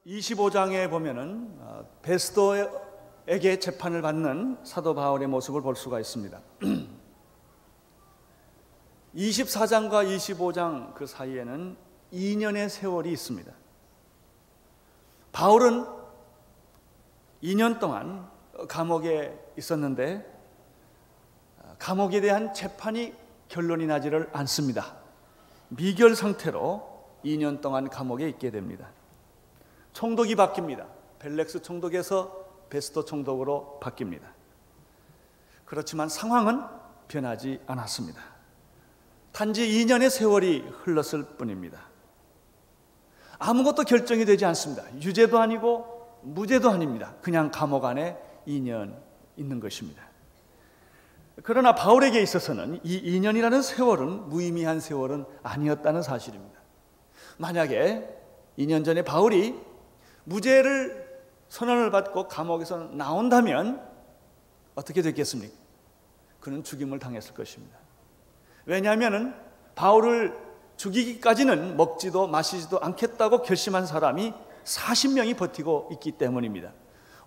25장에 보면은 베스도에게 재판을 받는 사도 바울의 모습을 볼 수가 있습니다. 24장과 25장 그 사이에는 2년의 세월이 있습니다. 바울은 2년 동안 감옥에 있었는데 감옥에 대한 재판이 결론이 나지를 않습니다. 미결 상태로 2년 동안 감옥에 있게 됩니다. 총독이 바뀝니다. 벨렉스 총독에서 베스도 총독으로 바뀝니다. 그렇지만 상황은 변하지 않았습니다. 단지 2년의 세월이 흘렀을 뿐입니다. 아무것도 결정이 되지 않습니다. 유죄도 아니고 무죄도 아닙니다. 그냥 감옥 안에 2년 있는 것입니다. 그러나 바울에게 있어서는 이 2년이라는 세월은 무의미한 세월은 아니었다는 사실입니다. 만약에 2년 전에 바울이 무죄를 선언을 받고 감옥에서 나온다면 어떻게 됐겠습니까? 그는 죽임을 당했을 것입니다. 왜냐하면 바울을 죽이기까지는 먹지도 마시지도 않겠다고 결심한 사람이 40명이 버티고 있기 때문입니다.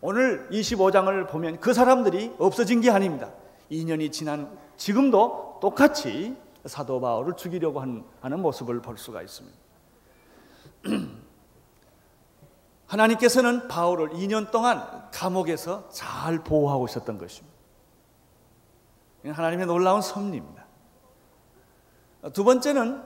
오늘 25장을 보면 그 사람들이 없어진 게 아닙니다. 2년이 지난 지금도 똑같이 사도 바울을 죽이려고 하는 모습을 볼 수가 있습니다. 하나님께서는 바울을 2년 동안 감옥에서 잘 보호하고 있었던 것입니다. 하나님의 놀라운 섭리입니다. 두 번째는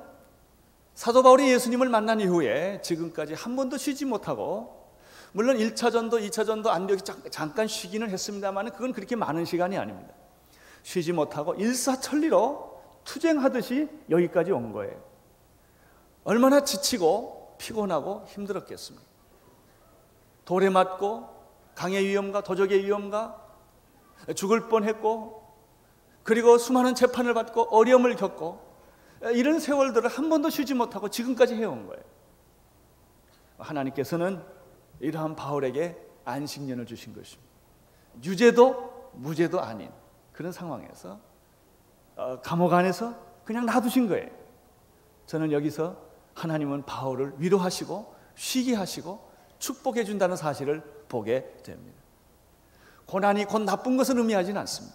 사도 바울이 예수님을 만난 이후에 지금까지 한 번도 쉬지 못하고, 물론 1차전도 2차전도 안디옥에 잠깐 쉬기는 했습니다만 그건 그렇게 많은 시간이 아닙니다. 쉬지 못하고 일사천리로 투쟁하듯이 여기까지 온 거예요. 얼마나 지치고 피곤하고 힘들었겠습니까? 돌에 맞고 강의 위험과 도적의 위험과 죽을 뻔했고, 그리고 수많은 재판을 받고 어려움을 겪고, 이런 세월들을 한 번도 쉬지 못하고 지금까지 해온 거예요. 하나님께서는 이러한 바울에게 안식년을 주신 것입니다. 유죄도 무죄도 아닌 그런 상황에서 감옥 안에서 그냥 놔두신 거예요. 저는 여기서 하나님은 바울을 위로하시고 쉬게 하시고 축복해 준다는 사실을 보게 됩니다. 고난이 곧 나쁜 것을 의미하지는 않습니다.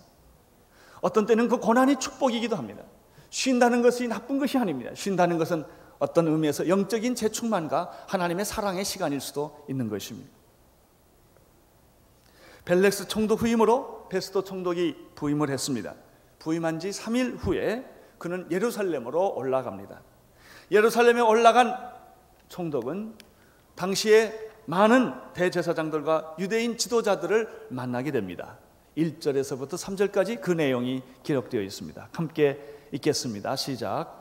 어떤 때는 그 고난이 축복이기도 합니다. 쉰다는 것이 나쁜 것이 아닙니다. 쉰다는 것은 어떤 의미에서 영적인 재충만과 하나님의 사랑의 시간일 수도 있는 것입니다. 벨렉스 총독 후임으로 베스도 총독이 부임을 했습니다. 부임한 지 3일 후에 그는 예루살렘으로 올라갑니다. 예루살렘에 올라간 총독은 당시에 많은 대제사장들과 유대인 지도자들을 만나게 됩니다. 1절에서부터 3절까지 그 내용이 기록되어 있습니다. 함께 읽겠습니다. 시작.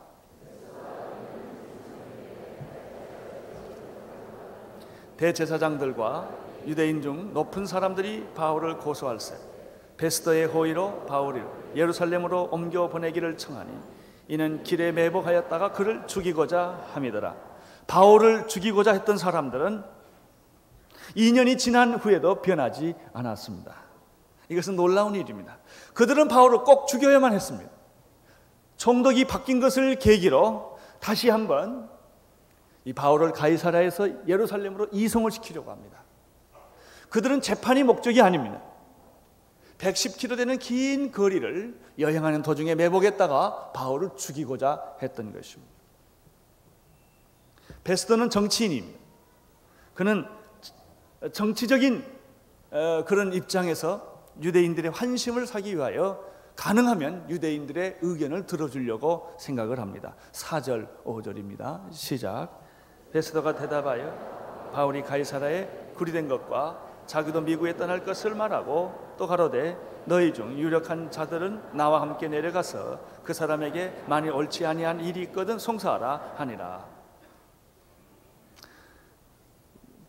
대제사장들과 유대인 중 높은 사람들이 바울을 고소할세 베스더의 호의로 바울을 예루살렘으로 옮겨 보내기를 청하니 이는 길에 매복하였다가 그를 죽이고자 함이더라. 바울을 죽이고자 했던 사람들은 2년이 지난 후에도 변하지 않았습니다. 이것은 놀라운 일입니다. 그들은 바울을 꼭 죽여야만 했습니다. 총독이 바뀐 것을 계기로 다시 한번 이 바울을 가이사랴에서 예루살렘으로 이송을 시키려고 합니다. 그들은 재판이 목적이 아닙니다. 110km 되는 긴 거리를 여행하는 도중에 매복했다가 바울을 죽이고자 했던 것입니다. 베스도는 정치인입니다. 그는 정치적인 그런 입장에서 유대인들의 환심을 사기 위하여 가능하면 유대인들의 의견을 들어주려고 생각을 합니다. 4절 5절입니다. 시작. 베스도가 대답하여 바울이 가이사랴에 구리된 것과 자기도 미국에 떠날 것을 말하고 또 가로되 너희 중 유력한 자들은 나와 함께 내려가서 그 사람에게 만일 옳지 아니한 일이 있거든 송사하라 하니라.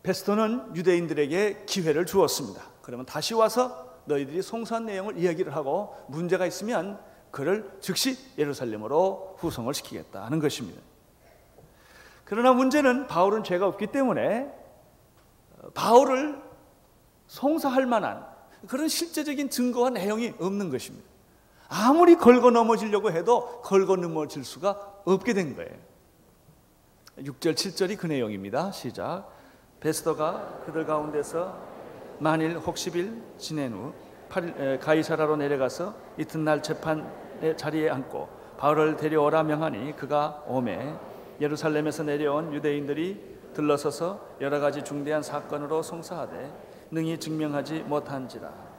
베스도는 유대인들에게 기회를 주었습니다. 그러면 다시 와서 너희들이 송사한 내용을 이야기를 하고 문제가 있으면 그를 즉시 예루살렘으로 후송을 시키겠다 하는 것입니다. 그러나 문제는 바울은 죄가 없기 때문에 바울을 송사할 만한 그런 실제적인 증거와 내용이 없는 것입니다. 아무리 걸고 넘어지려고 해도 걸고 넘어질 수가 없게 된 거예요. 6절 7절이 그 내용입니다. 시작. 베스더가 그들 가운데서 만일 혹십일 지낸 후 가이사라로 내려가서 이튿날 재판의 자리에 앉고 바울을 데려오라 명하니 그가 오매 예루살렘에서 내려온 유대인들이 들러서서 여러 가지 중대한 사건으로 송사하되 능히 증명하지 못한지라.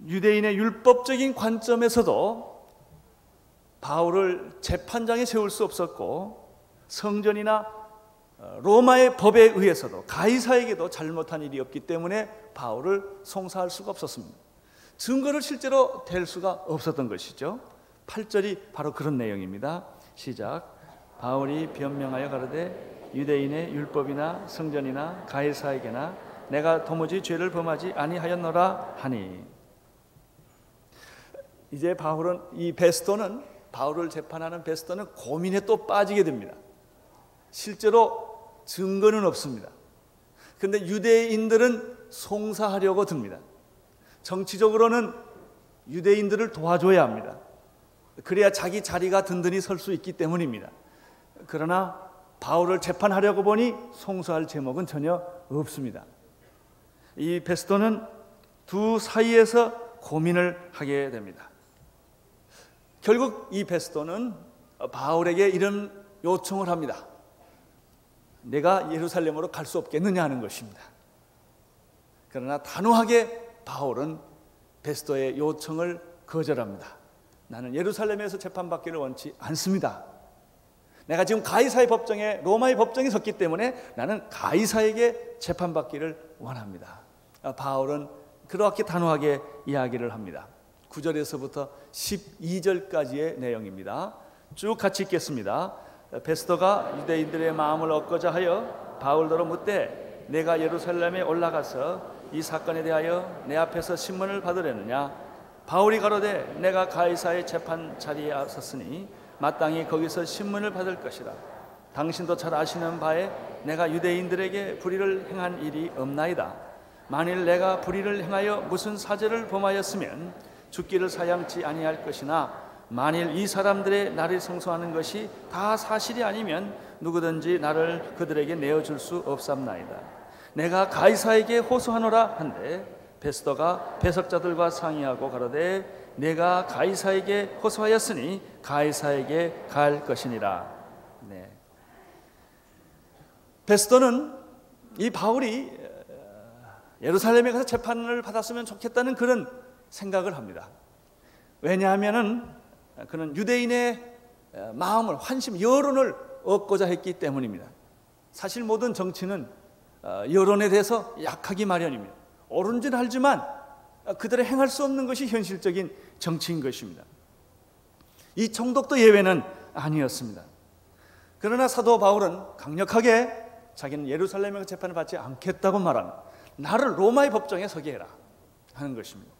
유대인의 율법적인 관점에서도 바울을 재판장에 세울 수 없었고, 성전이나 로마의 법에 의해서도 가이사에게도 잘못한 일이 없기 때문에 바울을 송사할 수가 없었습니다. 증거를 실제로 댈 수가 없었던 것이죠. 8절이 바로 그런 내용입니다. 시작. 바울이 변명하여 가로되 유대인의 율법이나 성전이나 가이사에게나 내가 도무지 죄를 범하지 아니하였노라 하니. 이제 바울은, 이 베스도는, 바울을 재판하는 베스도는 고민에 또 빠지게 됩니다. 실제로 증거는 없습니다. 그런데 유대인들은 송사하려고 듭니다. 정치적으로는 유대인들을 도와줘야 합니다. 그래야 자기 자리가 든든히 설 수 있기 때문입니다. 그러나 바울을 재판하려고 보니 송사할 제목은 전혀 없습니다. 이 베스도는 두 사이에서 고민을 하게 됩니다. 결국 이 베스도는 바울에게 이런 요청을 합니다. 내가 예루살렘으로 갈 수 없겠느냐 하는 것입니다. 그러나 단호하게 바울은 베스도의 요청을 거절합니다. 나는 예루살렘에서 재판받기를 원치 않습니다. 내가 지금 가이사의 법정에, 로마의 법정에 섰기 때문에 나는 가이사에게 재판받기를 원합니다. 바울은 그렇게 단호하게 이야기를 합니다. 9절에서부터 12절까지의 내용입니다. 쭉 같이 읽겠습니다. 베스도가 유대인들의 마음을 얻고자 하여 바울더러 묻되 내가 예루살렘에 올라가서 이 사건에 대하여 내 앞에서 신문을 받으려느냐. 바울이 가로되 내가 가이사의 재판 자리에 섰으니 마땅히 거기서 신문을 받을 것이라. 당신도 잘 아시는 바에 내가 유대인들에게 불의를 행한 일이 없나이다. 만일 내가 불의를 행하여 무슨 사죄를 범하였으면 죽기를 사양치 아니할 것이나 만일 이 사람들의 나를 성소하는 것이 다 사실이 아니면 누구든지 나를 그들에게 내어줄 수 없삼나이다. 내가 가이사에게 호소하노라 한데 베스도가 배석자들과 상의하고 가로되 내가 가이사에게 호소하였으니 가이사에게 갈 것이니라. 베스도는 이 바울이 예루살렘에 가서 재판을 받았으면 좋겠다는 그런 생각을 합니다. 왜냐하면은 그는 유대인의 마음을, 환심, 여론을 얻고자 했기 때문입니다. 사실 모든 정치는 여론에 대해서 약하기 마련입니다. 옳은 줄 알지만 그들의 행할 수 없는 것이 현실적인 정치인 것입니다. 이 총독도 예외는 아니었습니다. 그러나 사도 바울은 강력하게 자기는 예루살렘에서 재판을 받지 않겠다고 말합니다. 나를 로마의 법정에 서게 해라 하는 것입니다.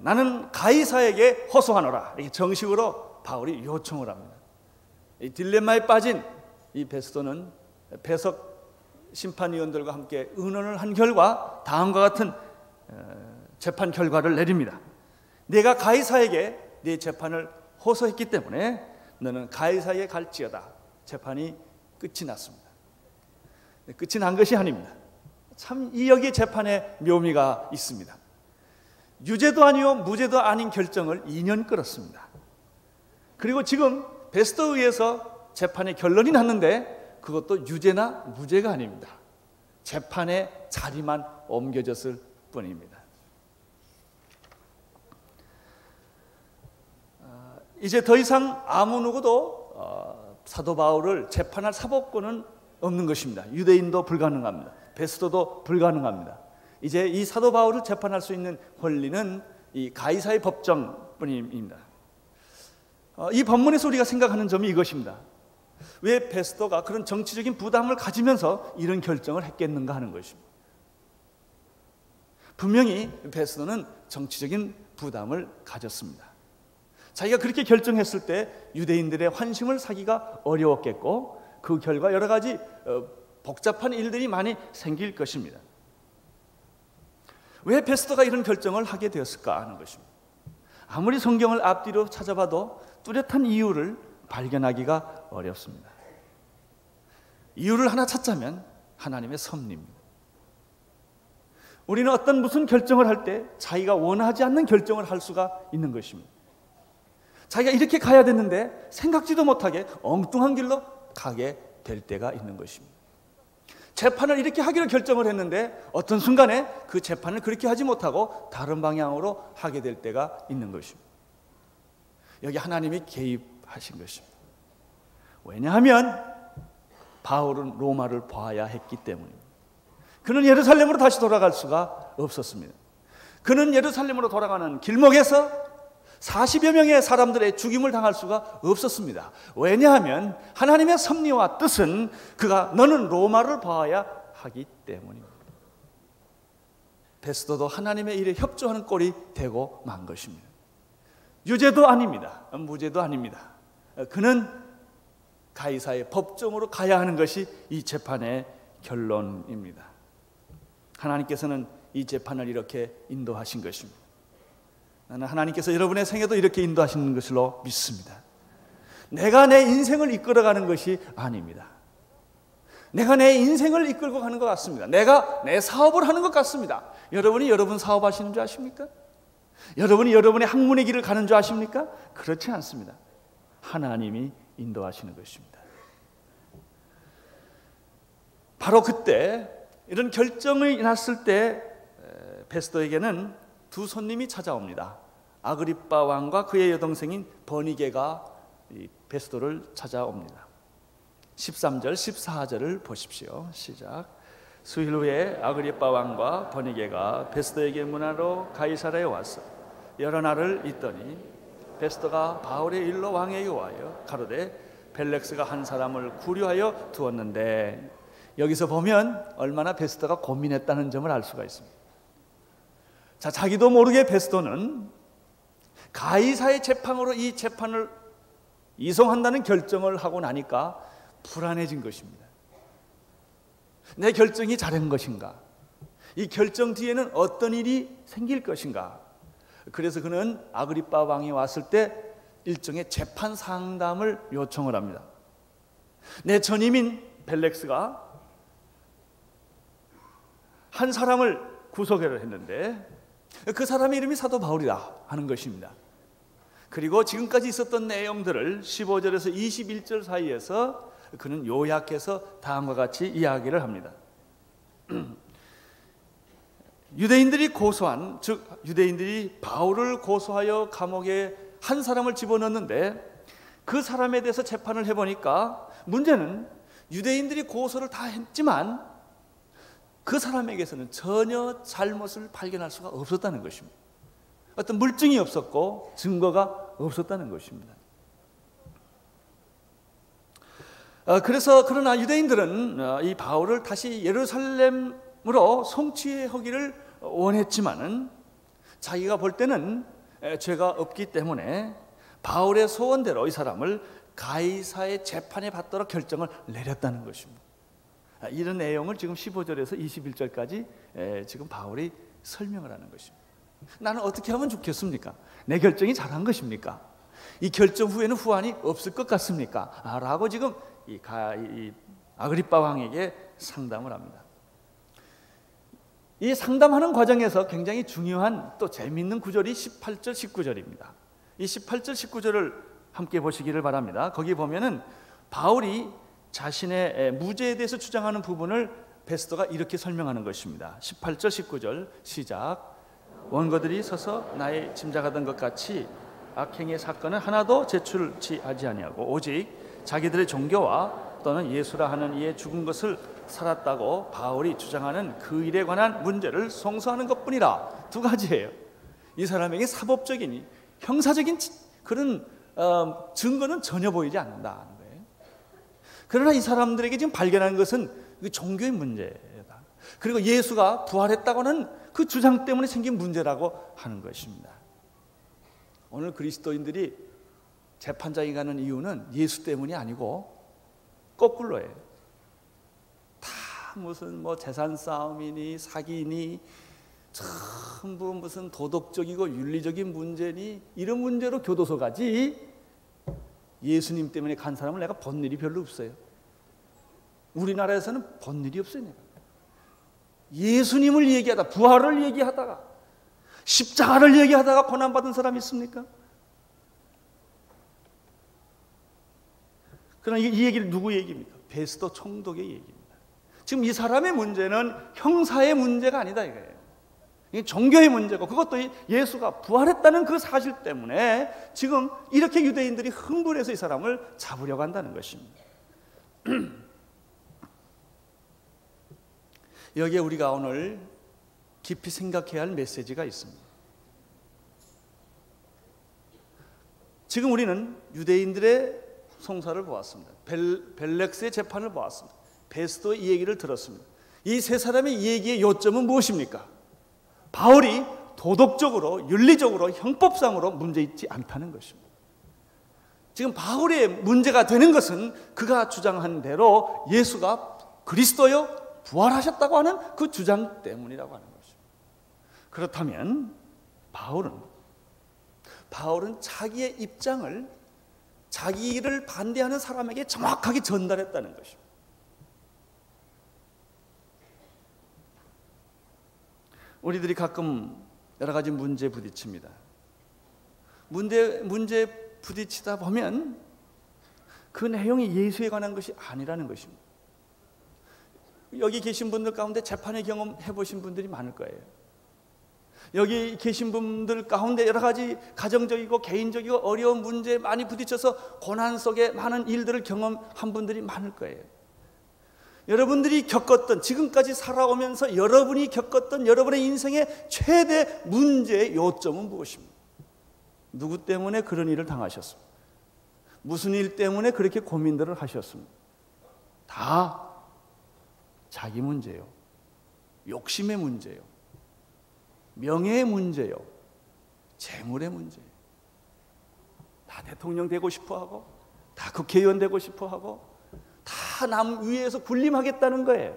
나는 가이사에게 호소하노라, 이렇게 정식으로 바울이 요청을 합니다. 이 딜레마에 빠진 이 베스도는 배석 심판위원들과 함께 의논을 한 결과 다음과 같은 재판 결과를 내립니다. 내가 가이사에게 네 재판을 호소했기 때문에 너는 가이사에게 갈지어다. 재판이 끝이 났습니다. 끝이 난 것이 아닙니다. 참 이 여기 재판에 묘미가 있습니다. 유죄도 아니요 무죄도 아닌 결정을 2년 끌었습니다. 그리고 지금 베스도에 의해서 재판의 결론이 났는데 그것도 유죄나 무죄가 아닙니다. 재판의 자리만 옮겨졌을 뿐입니다. 이제 더 이상 아무 누구도 사도 바울을 재판할 사법권은 없는 것입니다. 유대인도 불가능합니다. 베스도도 불가능합니다. 이제 이 사도 바울을 재판할 수 있는 권리는 이 가이사의 법정뿐입니다. 이 본문에서 우리가 생각하는 점이 이것입니다. 왜 베스도가 그런 정치적인 부담을 가지면서 이런 결정을 했겠는가 하는 것입니다. 분명히 베스도는 정치적인 부담을 가졌습니다. 자기가 그렇게 결정했을 때 유대인들의 환심을 사기가 어려웠겠고 그 결과 여러 가지 복잡한 일들이 많이 생길 것입니다. 왜 베스도가 이런 결정을 하게 되었을까 하는 것입니다. 아무리 성경을 앞뒤로 찾아봐도 뚜렷한 이유를 발견하기가 어렵습니다. 이유를 하나 찾자면 하나님의 섭리입니다. 우리는 무슨 결정을 할 때 자기가 원하지 않는 결정을 할 수가 있는 것입니다. 자기가 이렇게 가야 되는데 생각지도 못하게 엉뚱한 길로 가게 될 때가 있는 것입니다. 재판을 이렇게 하기로 결정을 했는데 어떤 순간에 그 재판을 그렇게 하지 못하고 다른 방향으로 하게 될 때가 있는 것입니다. 여기 하나님이 개입하신 것입니다. 왜냐하면 바울은 로마를 봐야 했기 때문입니다. 그는 예루살렘으로 다시 돌아갈 수가 없었습니다. 그는 예루살렘으로 돌아가는 길목에서 40여 명의 사람들의 죽임을 당할 수가 없었습니다. 왜냐하면 하나님의 섭리와 뜻은 너는 로마를 봐야 하기 때문입니다. 베스도도 하나님의 일에 협조하는 꼴이 되고 만 것입니다. 유죄도 아닙니다. 무죄도 아닙니다. 그는 가이사의 법정으로 가야 하는 것이 이 재판의 결론입니다. 하나님께서는 이 재판을 이렇게 인도하신 것입니다. 나는 하나님께서 여러분의 생애도 이렇게 인도하시는 것으로 믿습니다. 내가 내 인생을 이끌어가는 것이 아닙니다. 내가 내 인생을 이끌고 가는 것 같습니다. 내가 내 사업을 하는 것 같습니다. 여러분이 여러분 사업하시는 줄 아십니까? 여러분이 여러분의 학문의 길을 가는 줄 아십니까? 그렇지 않습니다. 하나님이 인도하시는 것입니다. 바로 그때 이런 결정이 났을 때 베스도에게는 두 손님이 찾아옵니다. 아그리빠 왕과 그의 여동생인 버니게가 베스도를 찾아옵니다. 13절, 14절을 보십시오. 시작. 수일 후에 아그리빠 왕과 버니게가 베스도에게 문하러 가이사랴에 왔어. 여러 날을 있더니 베스도가 바울의 일로 왕에게 와요. 가로되 벨렉스가 한 사람을 구류하여 두었는데, 여기서 보면 얼마나 베스도가 고민했다는 점을 알 수가 있습니다. 자, 자기도 모르게 베스도는 가이사의 재판으로 이 재판을 이송한다는 결정을 하고 나니까 불안해진 것입니다. 내 결정이 잘한 것인가? 이 결정 뒤에는 어떤 일이 생길 것인가? 그래서 그는 아그리빠 왕이 왔을 때 일종의 재판 상담을 요청을 합니다. 내 전임인 벨렉스가 한 사람을 구속을 했는데 그 사람의 이름이 사도 바울이다 하는 것입니다. 그리고 지금까지 있었던 내용들을 15절에서 21절 사이에서 그는 요약해서 다음과 같이 이야기를 합니다. 유대인들이 고소한, 즉 유대인들이 바울을 고소하여 감옥에 한 사람을 집어넣는데 그 사람에 대해서 재판을 해보니까 문제는 유대인들이 고소를 다 했지만 그 사람에게서는 전혀 잘못을 발견할 수가 없었다는 것입니다. 어떤 물증이 없었고 증거가 없었다는 것입니다. 그러나 유대인들은 이 바울을 다시 예루살렘으로 송치하기를 원했지만은 자기가 볼 때는 죄가 없기 때문에 바울의 소원대로 이 사람을 가이사의 재판에 받도록 결정을 내렸다는 것입니다. 이런 내용을 지금 15절에서 21절까지 지금 바울이 설명을 하는 것입니다. 나는 어떻게 하면 좋겠습니까? 내 결정이 잘한 것입니까? 이 결정 후에는 후환이 없을 것 같습니까? 라고 지금 이 아그리빠 왕에게 상담을 합니다. 이 상담하는 과정에서 굉장히 중요한 또 재미있는 구절이 18절, 19절입니다. 이 18절, 19절을 함께 보시기를 바랍니다. 거기 보면은 바울이 자신의 무죄에 대해서 주장하는 부분을 베스도가 이렇게 설명하는 것입니다. 18절, 19절 시작. 원고들이 서서 나의 짐작하던 것 같이 악행의 사건은 하나도 제출치 하지 아니하고 오직 자기들의 종교와 또는 예수라 하는 이의 죽은 것을 살았다고 바울이 주장하는 그 일에 관한 문제를 송수하는 것뿐이라. 두 가지예요. 이 사람에게 사법적인 형사적인 그런 증거는 전혀 보이지 않는다는 거예요. 그러나 이 사람들에게 지금 발견한 것은 종교의 문제다. 그리고 예수가 부활했다고는 그 주장 때문에 생긴 문제라고 하는 것입니다. 오늘 그리스도인들이 재판장에 가는 이유는 예수 때문이 아니고 거꾸로예요. 다 무슨 재산 싸움이니 사기니 전부 무슨 도덕적이고 윤리적인 문제니 이런 문제로 교도소 가지 예수님 때문에 간 사람을 내가 본 일이 별로 없어요. 우리나라에서는 본 일이 없어요. 내가. 예수님을 얘기하다, 부활을 얘기하다가, 십자가를 얘기하다가 고난받은 사람이 있습니까? 그러나 이 얘기를 누구 얘기입니까? 베스도 총독의 얘기입니다. 지금 이 사람의 문제는 형사의 문제가 아니다 이거예요. 이게 종교의 문제고, 그것도 예수가 부활했다는 그 사실 때문에 지금 이렇게 유대인들이 흥분해서 이 사람을 잡으려고 한다는 것입니다. 여기에 우리가 오늘 깊이 생각해야 할 메시지가 있습니다. 지금 우리는 유대인들의 송사를 보았습니다. 벨렉스의 재판을 보았습니다. 베스도의 이 얘기를 들었습니다. 이 세 사람의 얘기의 요점은 무엇입니까? 바울이 도덕적으로, 윤리적으로, 형법상으로 문제있지 않다는 것입니다. 지금 바울의 문제가 되는 것은 그가 주장한 대로 예수가 그리스도요 부활하셨다고 하는 그 주장 때문이라고 하는 것입니다. 그렇다면 바울은 자기의 입장을 자기를 반대하는 사람에게 정확하게 전달했다는 것입니다. 우리들이 가끔 여러 가지 문제에 부딪힙니다. 문제에 부딪히다 보면 그 내용이 예수에 관한 것이 아니라는 것입니다. 여기 계신 분들 가운데 재판의 경험해 보신 분들이 많을 거예요. 여기 계신 분들 가운데 여러 가지 가정적이고 개인적이고 어려운 문제에 많이 부딪혀서 고난 속에 많은 일들을 경험한 분들이 많을 거예요. 여러분들이 겪었던, 지금까지 살아오면서 여러분이 겪었던 여러분의 인생의 최대 문제의 요점은 무엇입니까? 누구 때문에 그런 일을 당하셨습니까? 무슨 일 때문에 그렇게 고민들을 하셨습니까? 다 자기 문제요, 욕심의 문제요, 명예의 문제요, 재물의 문제요. 다 대통령 되고 싶어하고, 다 국회의원 되고 싶어하고, 다 남 위에서 군림하겠다는 거예요.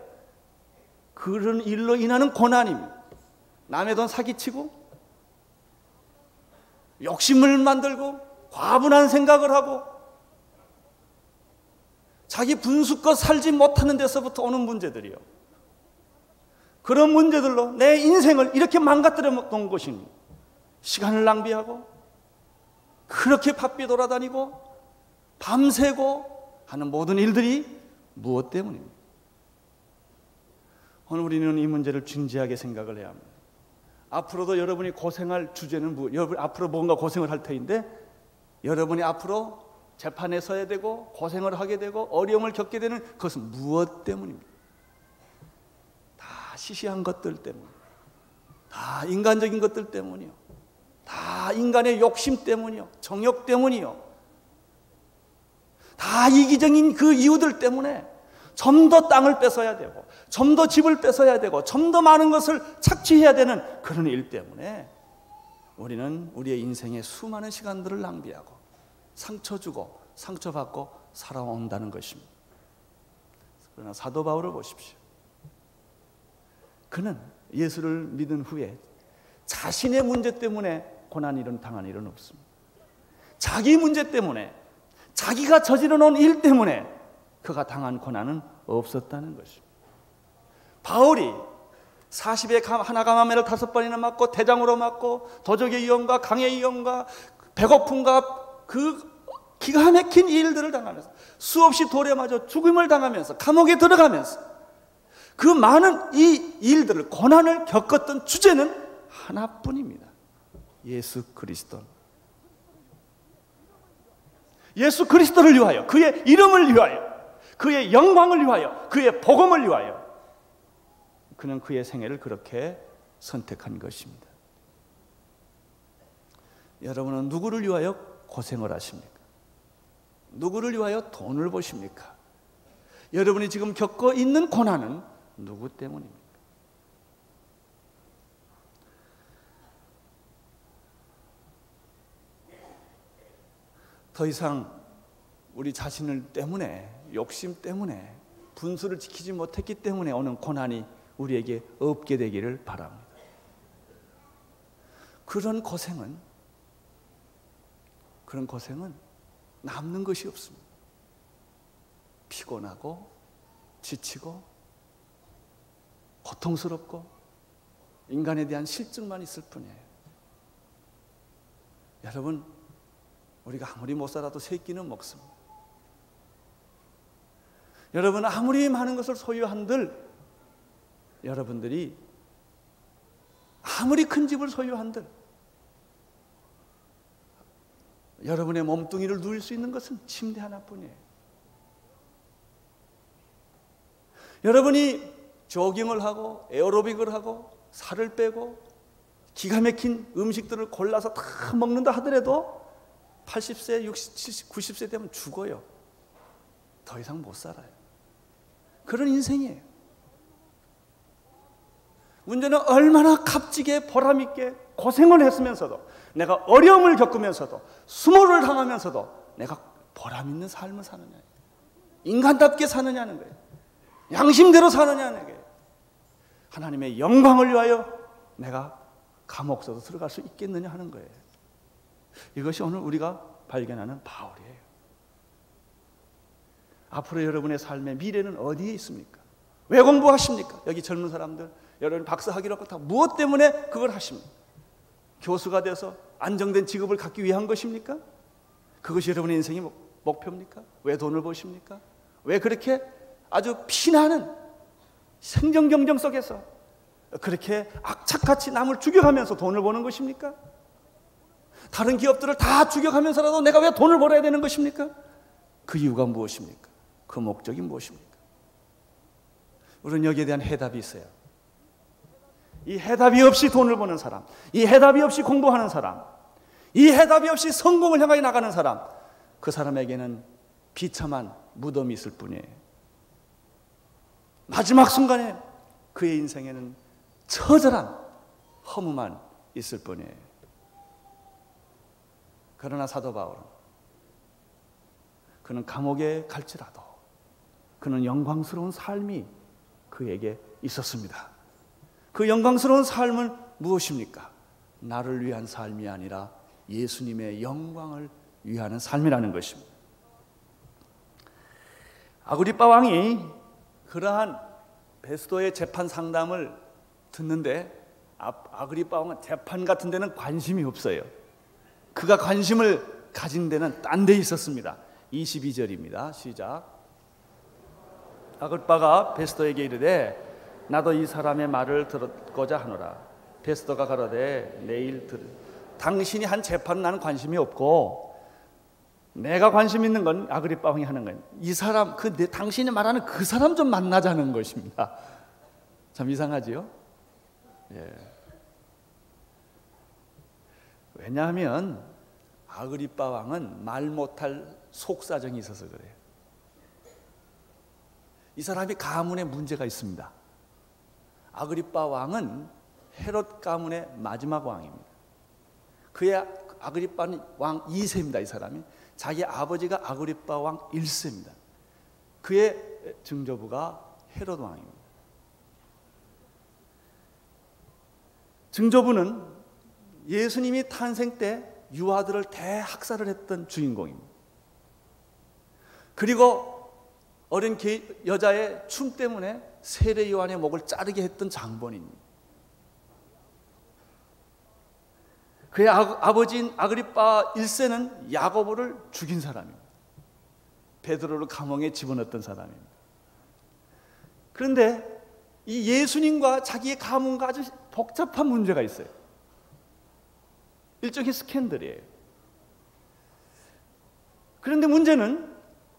그런 일로 인하는 고난입니다. 남의 돈 사기치고, 욕심을 만들고, 과분한 생각을 하고, 자기 분수껏 살지 못하는 데서부터 오는 문제들이요. 그런 문제들로 내 인생을 이렇게 망가뜨려 놓은 것입니다. 시간을 낭비하고, 그렇게 바삐 돌아다니고, 밤새고 하는 모든 일들이 무엇 때문입니까? 오늘 우리는 이 문제를 진지하게 생각을 해야 합니다. 앞으로도 여러분이 고생할 주제는 여러분 앞으로 뭔가 고생을 할 터인데, 여러분이 앞으로 재판에 서야 되고 고생을 하게 되고 어려움을 겪게 되는 그것은 무엇 때문입니까? 다 시시한 것들 때문, 다 인간적인 것들 때문이요, 다 인간의 욕심 때문이요, 정욕 때문이요, 다 이기적인 그 이유들 때문에 좀 더 땅을 뺏어야 되고, 좀 더 집을 뺏어야 되고, 좀 더 많은 것을 착취해야 되는 그런 일 때문에 우리는 우리의 인생에 수많은 시간들을 낭비하고 상처 주고 상처받고 살아온다는 것입니다. 그러나 사도 바울을 보십시오. 그는 예수를 믿은 후에 자신의 문제 때문에 고난 일은 당한 일은 없습니다. 자기 문제 때문에, 자기가 저지러 놓은 일 때문에 그가 당한 고난은 없었다는 것입니다. 바울이 40에 하나 감함에를 5번이나 맞고, 대장으로 맞고, 도적의 위험과 강의 위험과 배고픔과 그 기가 막힌 일들을 당하면서, 수없이 돌에 맞아 죽음을 당하면서, 감옥에 들어가면서 그 많은 이 일들을, 고난을 겪었던 주제는 하나뿐입니다. 예수 그리스도. 예수 그리스도를 위하여, 그의 이름을 위하여, 그의 영광을 위하여, 그의 복음을 위하여 그는 그의 생애를 그렇게 선택한 것입니다. 여러분은 누구를 위하여 고생을 하십니까? 누구를 위하여 돈을 버십니까? 여러분이 지금 겪고 있는 고난은 누구 때문입니까? 더 이상 우리 자신을 때문에, 욕심 때문에, 분수를 지키지 못했기 때문에 오는 고난이 우리에게 없게 되기를 바랍니다. 그런 고생은 남는 것이 없습니다. 피곤하고 지치고 고통스럽고 인간에 대한 실증만 있을 뿐이에요. 여러분, 우리가 아무리 못 살아도 세 끼는 먹습니다. 여러분, 아무리 많은 것을 소유한들, 여러분들이 아무리 큰 집을 소유한들, 여러분의 몸뚱이를 누릴 수 있는 것은 침대 하나뿐이에요. 여러분이 조깅을 하고 에어로빅을 하고 살을 빼고 기가 막힌 음식들을 골라서 다 먹는다 하더라도 80세, 60, 70, 90세 되면 죽어요. 더 이상 못 살아요. 그런 인생이에요. 문제는 얼마나 값지게 보람있게 고생을 했으면서도, 내가 어려움을 겪으면서도, 수모를 당하면서도 내가 보람있는 삶을 사느냐, 인간답게 사느냐는 거예요. 양심대로 사느냐는 거예요. 하나님의 영광을 위하여 내가 감옥서도 들어갈 수 있겠느냐 하는 거예요. 이것이 오늘 우리가 발견하는 바울이에요. 앞으로 여러분의 삶의 미래는 어디에 있습니까? 왜 공부하십니까? 여기 젊은 사람들, 여러분 박사학위라고 다 무엇 때문에 그걸 하십니까? 교수가 돼서 안정된 직업을 갖기 위한 것입니까? 그것이 여러분의 인생의 목표입니까? 왜 돈을 버십니까? 왜 그렇게 아주 피나는 생존 경쟁 속에서 그렇게 악착같이 남을 죽여가면서 돈을 버는 것입니까? 다른 기업들을 다 죽여가면서라도 내가 왜 돈을 벌어야 되는 것입니까? 그 이유가 무엇입니까? 그 목적이 무엇입니까? 우리는 여기에 대한 해답이 있어요. 이 해답이 없이 돈을 버는 사람, 이 해답이 없이 공부하는 사람, 이 해답이 없이 성공을 향하여 나가는 사람, 그 사람에게는 비참한 무덤이 있을 뿐이에요. 마지막 순간에 그의 인생에는 처절한 허무만 있을 뿐이에요. 그러나 사도 바울은, 그는 감옥에 갈지라도 그는 영광스러운 삶이 그에게 있었습니다. 그 영광스러운 삶은 무엇입니까? 나를 위한 삶이 아니라 예수님의 영광을 위하는 삶이라는 것입니다. 아그리빠 왕이 그러한 베스도의 재판 상담을 듣는데, 아그리빠 왕은 재판 같은 데는 관심이 없어요. 그가 관심을 가진 데는 딴 데 있었습니다. 22절입니다. 시작. 아그리빠가 베스도에게 이르되 나도 이 사람의 말을 들었고자 하노라. 베스도가 가로되 내일 당신이 한 재판은 나는 관심이 없고, 내가 관심 있는 건 아그리빠 왕이 하는 거예요. 이 사람, 당신이 말하는 그 사람 좀 만나자는 것입니다. 참 이상하지요? 예. 왜냐하면 아그리빠 왕은 말 못할 속사정이 있어서 그래요. 이 사람이 가문에 문제가 있습니다. 아그리빠 왕은 헤롯 가문의 마지막 왕입니다. 그의 아그리빠는 왕 2세입니다. 이 사람이 자기 아버지가 아그리빠 왕 1세입니다. 그의 증조부가 헤롯 왕입니다. 증조부는 예수님이 탄생 때 유아들을 대학살을 했던 주인공입니다. 그리고 어린 여자의 춤 때문에 세례 요한의 목을 자르게 했던 장본인입니다. 그의 아버지인 아그리빠 1세는 야고보를 죽인 사람입니다. 베드로를 감옥에 집어넣었던 사람입니다. 그런데 이 예수님과 자기의 가문과 아주 복잡한 문제가 있어요. 일종의 스캔들이에요. 그런데 문제는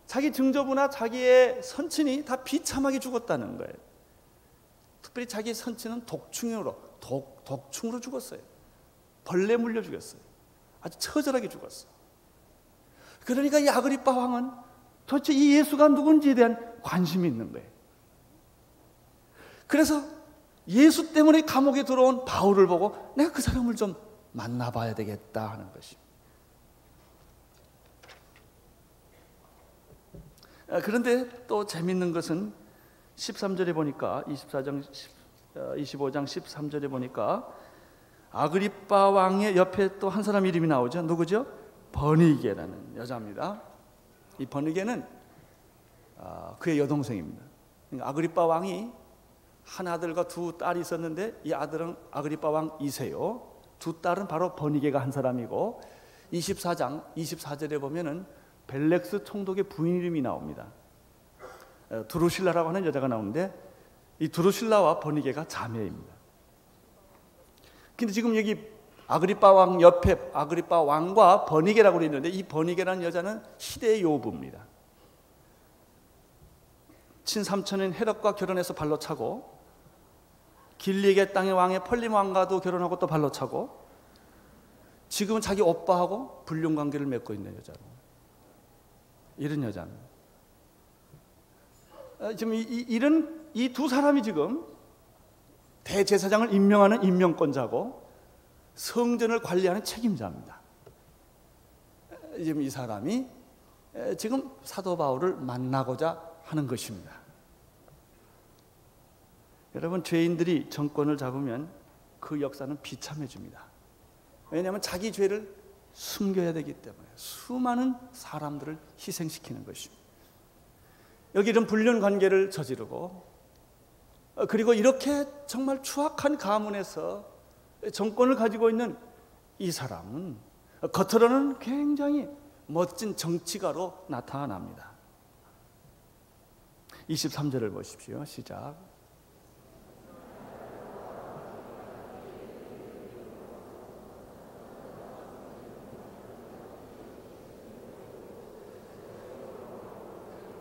자기 증조부나 자기의 선친이 다 비참하게 죽었다는 거예요. 특별히 자기 선친은 독충으로 죽었어요. 벌레 물려 죽였어요. 아주 처절하게 죽었어요. 그러니까 이 아그리빠 왕은 도대체 이 예수가 누군지에 대한 관심이 있는 거예요. 그래서 예수 때문에 감옥에 들어온 바울을 보고 내가 그 사람을 좀 만나봐야 되겠다 하는 것입니다. 그런데 또 재밌는 것은 13절에 보니까 25장 13절에 보니까 아그리빠 왕의 옆에 또 한 사람 이름이 나오죠. 누구죠? 버니게라는 여자입니다. 이 버니게는 그의 여동생입니다. 아그리빠 왕이 한 아들과 두 딸이 있었는데 이 아들은 아그리빠 왕 2세요. 두 딸은 바로 버니게가 한 사람이고 24장 24절에 보면은 벨렉스 총독의 부인 이름이 나옵니다. 드루실라라고 하는 여자가 나오는데 이 드루실라와 버니게가 자매입니다. 근데 지금 여기 아그리빠 왕 옆에 아그리빠 왕과 버니게라고 있는데 이 버니게라는 여자는 시대의 요부입니다. 친삼촌인 헤롯과 결혼해서 발로 차고 길리게 땅의 왕의 펄림 왕과도 결혼하고 또 발로 차고 지금은 자기 오빠하고 불륜 관계를 맺고 있는 여자로 이런 여자는 지금 이런 이 두 사람이 지금 대제사장을 임명하는 임명권자고 성전을 관리하는 책임자입니다. 지금 이 사람이 지금 사도 바울을 만나고자 하는 것입니다. 여러분, 죄인들이 정권을 잡으면 그 역사는 비참해집니다. 왜냐하면 자기 죄를 숨겨야 되기 때문에 수많은 사람들을 희생시키는 것입니다. 여기 이런 불륜 관계를 저지르고 그리고 이렇게 정말 추악한 가문에서 정권을 가지고 있는 이 사람은 겉으로는 굉장히 멋진 정치가로 나타납니다. 23절을 보십시오. 시작.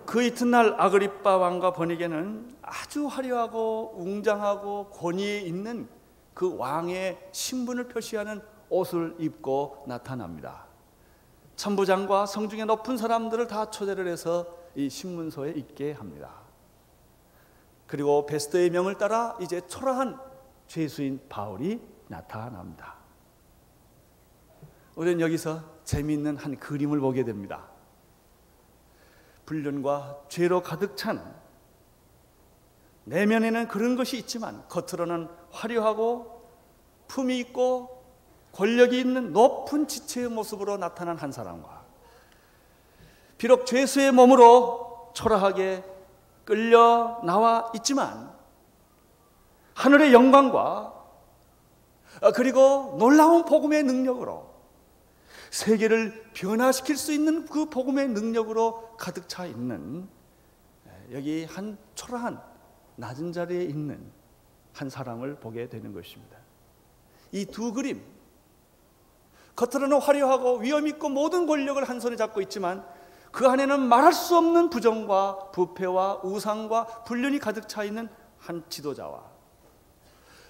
그 이튿날 아그리빠 왕과 버니게는 아주 화려하고 웅장하고 권위에 있는 그 왕의 신분을 표시하는 옷을 입고 나타납니다. 천부장과 성중에 높은 사람들을 다 초대를 해서 이 신문소에 있게 합니다. 그리고 베스더의 명을 따라 이제 초라한 죄수인 바울이 나타납니다. 우리는 여기서 재미있는 한 그림을 보게 됩니다. 불륜과 죄로 가득 찬 내면에는 그런 것이 있지만 겉으로는 화려하고 품이 있고 권력이 있는 높은 지체의 모습으로 나타난 한 사람과 비록 죄수의 몸으로 초라하게 끌려 나와 있지만 하늘의 영광과 그리고 놀라운 복음의 능력으로 세계를 변화시킬 수 있는 그 복음의 능력으로 가득 차 있는 여기 한 초라한 낮은 자리에 있는 한 사람을 보게 되는 것입니다. 이 두 그림, 겉으로는 화려하고 위엄 있고 모든 권력을 한 손에 잡고 있지만 그 안에는 말할 수 없는 부정과 부패와 우상과 불륜이 가득 차 있는 한 지도자와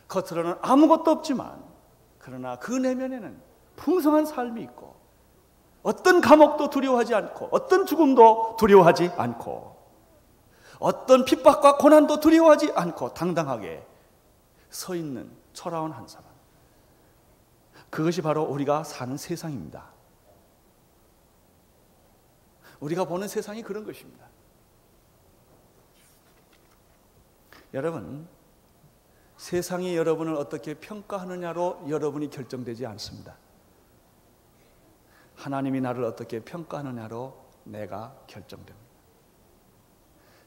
겉으로는 아무것도 없지만 그러나 그 내면에는 풍성한 삶이 있고 어떤 감옥도 두려워하지 않고 어떤 죽음도 두려워하지 않고 어떤 핍박과 고난도 두려워하지 않고 당당하게 서 있는 초라한 한 사람, 그것이 바로 우리가 사는 세상입니다. 우리가 보는 세상이 그런 것입니다. 여러분, 세상이 여러분을 어떻게 평가하느냐로 여러분이 결정되지 않습니다. 하나님이 나를 어떻게 평가하느냐로 내가 결정됩니다.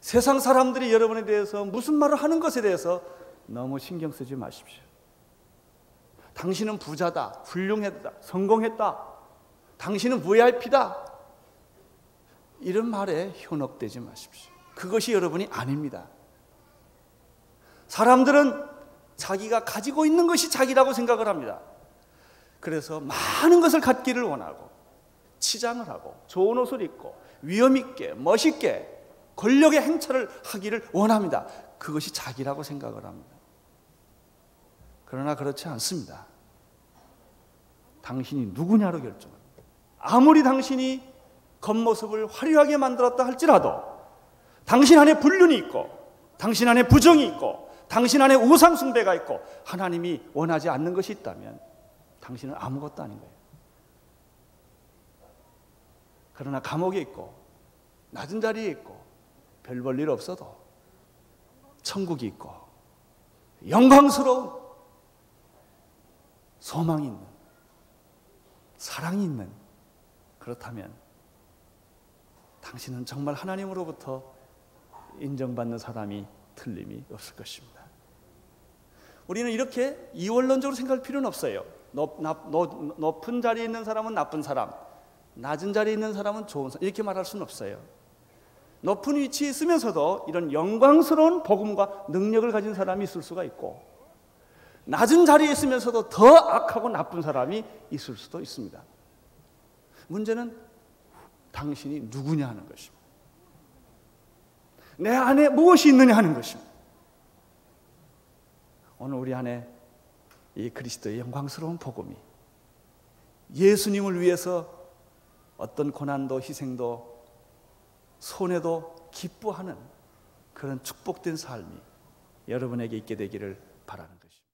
세상 사람들이 여러분에 대해서 무슨 말을 하는 것에 대해서 너무 신경 쓰지 마십시오. 당신은 부자다, 훌륭했다, 성공했다, 당신은 VIP다, 이런 말에 현혹되지 마십시오. 그것이 여러분이 아닙니다. 사람들은 자기가 가지고 있는 것이 자기라고 생각을 합니다. 그래서 많은 것을 갖기를 원하고 치장을 하고 좋은 옷을 입고 위엄 있게 멋있게 권력의 행차를 하기를 원합니다. 그것이 자기라고 생각을 합니다. 그러나 그렇지 않습니다. 당신이 누구냐로 결정합니다. 아무리 당신이 겉모습을 화려하게 만들었다 할지라도 당신 안에 불륜이 있고 당신 안에 부정이 있고 당신 안에 우상 숭배가 있고 하나님이 원하지 않는 것이 있다면 당신은 아무것도 아닌 거예요. 그러나 감옥에 있고 낮은 자리에 있고 별 볼 일 없어도 천국이 있고 영광스러운 소망이 있는, 사랑이 있는, 그렇다면 당신은 정말 하나님으로부터 인정받는 사람이 틀림이 없을 것입니다. 우리는 이렇게 이원론적으로 생각할 필요는 없어요. 높은 자리에 있는 사람은 나쁜 사람, 낮은 자리에 있는 사람은 좋은 사람, 이렇게 말할 수는 없어요. 높은 위치에 있으면서도 이런 영광스러운 복음과 능력을 가진 사람이 있을 수가 있고, 낮은 자리에 있으면서도 더 악하고 나쁜 사람이 있을 수도 있습니다. 문제는 당신이 누구냐 하는 것입니다. 내 안에 무엇이 있느냐 하는 것입니다. 오늘 우리 안에 이 그리스도의 영광스러운 복음이 예수님을 위해서 어떤 고난도 희생도 손해도 기뻐하는 그런 축복된 삶이 여러분에게 있게 되기를 바라는 것입니다.